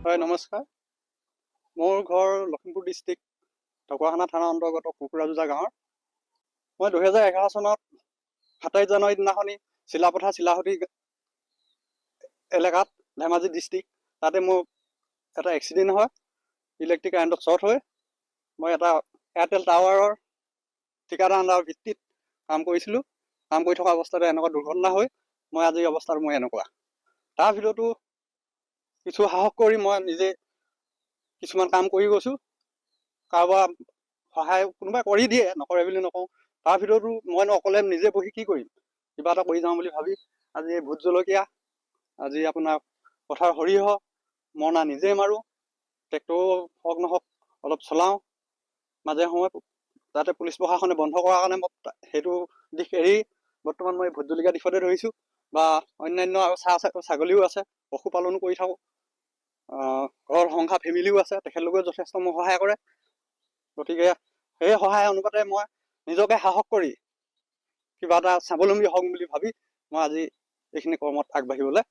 হয়, নমস্কাৰ। মোৰ ঘৰ লখিমপুৰ ডিষ্ট্ৰিক্ট ঢকুৱাখানা থানাৰ অন্তৰ্গত কুকুৰাজোজা গাঁৱৰ। মই 2011 চনত 27 জানুৱাৰী দিনাখনি চিলাপথাৰ চিলাহতী এলেকাত ধেমাজি ডিষ্ট্ৰিক্ট তাতে মোৰ এটা এক্সিডেণ্ট হয়। ইলেক্ট্ৰিক কাৰেণ্টত শ্বৰ্ট হৈ মই এটা এয়াৰটেল টাৱাৰৰ ঠিকাদাৰ আণ্ডাৰৰ ভিত্তিত কাম কৰিছিলোঁ। কাম কৰি থকা অৱস্থাতে এনেকুৱা দুৰ্ঘটনা হৈ মই আজি অৱস্থাত মই এনেকুৱা। তাৰ ভিতৰতো কিছু সাহস কৰি মই নিজে কিছুমান কাম কৰি গৈছোঁ। কাৰোবাৰ সহায় কোনোবাই কৰি দিয়ে, নকৰে বুলি নকওঁ। তাৰ ভিতৰতো মইনো অকলে নিজে বহি কি কৰিম, কিবা এটা কৰি যাওঁ বুলি ভাবি আজি এই ভোট জলকীয়া, আজি আপোনাৰ পথাৰ সৰিয়হ মৰণা নিজে মাৰোঁ, ট্ৰেক্টৰো হওক নহওক অলপ চলাওঁ। মাজে সময়ে যাতে পুলিচ প্ৰশাসনে বন্ধ কৰাৰ কাৰণে মই সেইটো দিশ এৰি বৰ্তমান মই ভোট জলকীয়া দিশতে ধৰিছোঁ। বা অন্যান্য আৰু ছাগলীও আছে, পশুপালনো কৰি থাকোঁ। ঘৰৰ সংসাৰ ফেমিলিও আছে, তেখেতলোকেও যথেষ্ট মোক সহায় কৰে। গতিকে সেই সহায় অনুপাতে মই নিজকে সাহস কৰি কিবা এটা স্বাৱলম্বী হওঁ বুলি ভাবি মই আজি এইখিনি কৰ্মত আগবাঢ়িবলৈ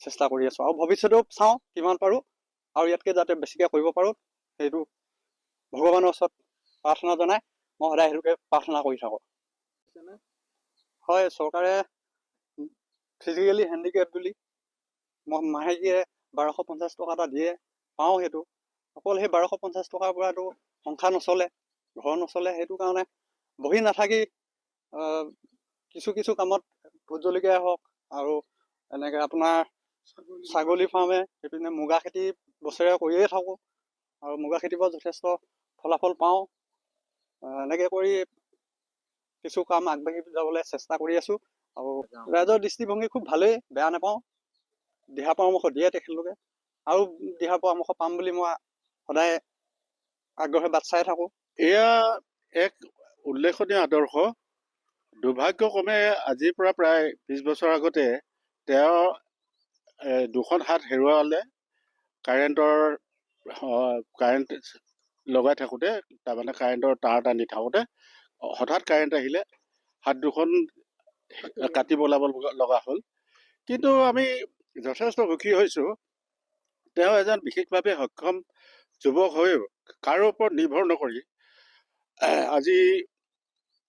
চেষ্টা কৰি আছোঁ। আৰু ভৱিষ্যতেও চাওঁ কিমান পাৰোঁ, আৰু ইয়াতকৈ যাতে বেছিকৈ কৰিব পাৰোঁ সেইটো ভগৱানৰ ওচৰত প্ৰাৰ্থনা জনাই মই সদায় সেইটোকে প্ৰাৰ্থনা কৰি থাকোঁ। হয়, চৰকাৰে ফিজিকেলি হেণ্ডিকেপ বুলি মই মাহেকীয়ে 1250 টকা এটা দিয়ে, পাওঁ। সেইটো অকল সেই 1250 টকাৰ পৰাতো সংসাৰ নচলে, ঘৰ নচলে। সেইটো কাৰণে বহি নাথাকি কিছু কিছু কামত ভোট জলকীয়াই হওক আৰু এনেকৈ আপোনাৰ ছাগলী ফাৰ্মে, সেইপিনে মুগা খেতি বছৰে কৰিয়ে থাকোঁ আৰু মুগা খেতিৰ পৰা যথেষ্ট ফলাফল পাওঁ। এনেকৈ কৰি কিছু কাম আগবাঢ়ি যাবলৈ চেষ্টা কৰি আছোঁ। আৰু ৰাইজৰ দৃষ্টিভংগী খুব ভালেই, বেয়া নাপাওঁ। দিহা পৰামৰ্শ দিয়ে তেখেতলোকে, আৰু দিহা পৰামৰ্শ পাম বুলি মই সদায় আগ্ৰহে বাট চাই থাকোঁ। এয়া এক উল্লেখনীয় আদৰ্শ। দুৰ্ভাগ্যক্ৰমে আজিৰ পৰা প্ৰায় 20 বছৰ আগতে তেওঁ দুখন হাত হেৰুৱালে। কাৰেণ্ট লগাই থাকোঁতে, তাৰমানে কাৰেণ্টৰ তাঁৰ টানি থাকোঁতে হঠাৎ কাৰেণ্ট আহিলে, হাত দুখন কাটি পেলাব লগা হ'ল। কিন্তু আমি যথেষ্ট সুখী হৈছোঁ, তেওঁ এজন বিশেষভাৱে সক্ষম যুৱক হৈও কাৰো ওপৰত নিৰ্ভৰ নকৰি আজি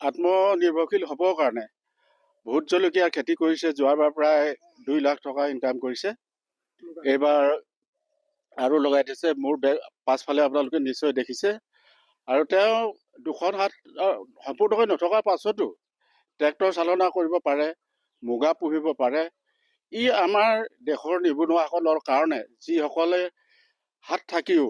আত্মনিৰ্ভৰশীল হ'বৰ কাৰণে ভোট জলকীয়াৰ খেতি কৰিছে। যোৱাবাৰ প্ৰায় 2 লাখ টকা ইনকাম কৰিছে, এইবাৰ আৰু লগাই দিছে। মোৰ পাছফালে আপোনালোকে নিশ্চয় দেখিছে। আৰু তেওঁ দুখন হাত সম্পূৰ্ণকৈ নথকাৰ পাছতো ট্ৰেক্টৰ চালনা কৰিব পাৰে, মুগা পুহিব পাৰে। ই আমাৰ দেশৰ নিবনুৱাসকলৰ কাৰণে, যিসকলে হাত থাকিও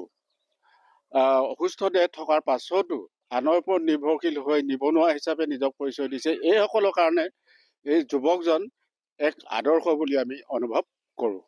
অসুস্থ দেহ থকাৰ পাছতো আনৰ ওপৰত নিৰ্ভৰশীল হৈ নিবনুৱা হিচাপে নিজক পৰিচয় দিছে, এইসকলৰ কাৰণে এই যুৱকজন এক আদৰ্শ বুলি আমি অনুভৱ কৰোঁ।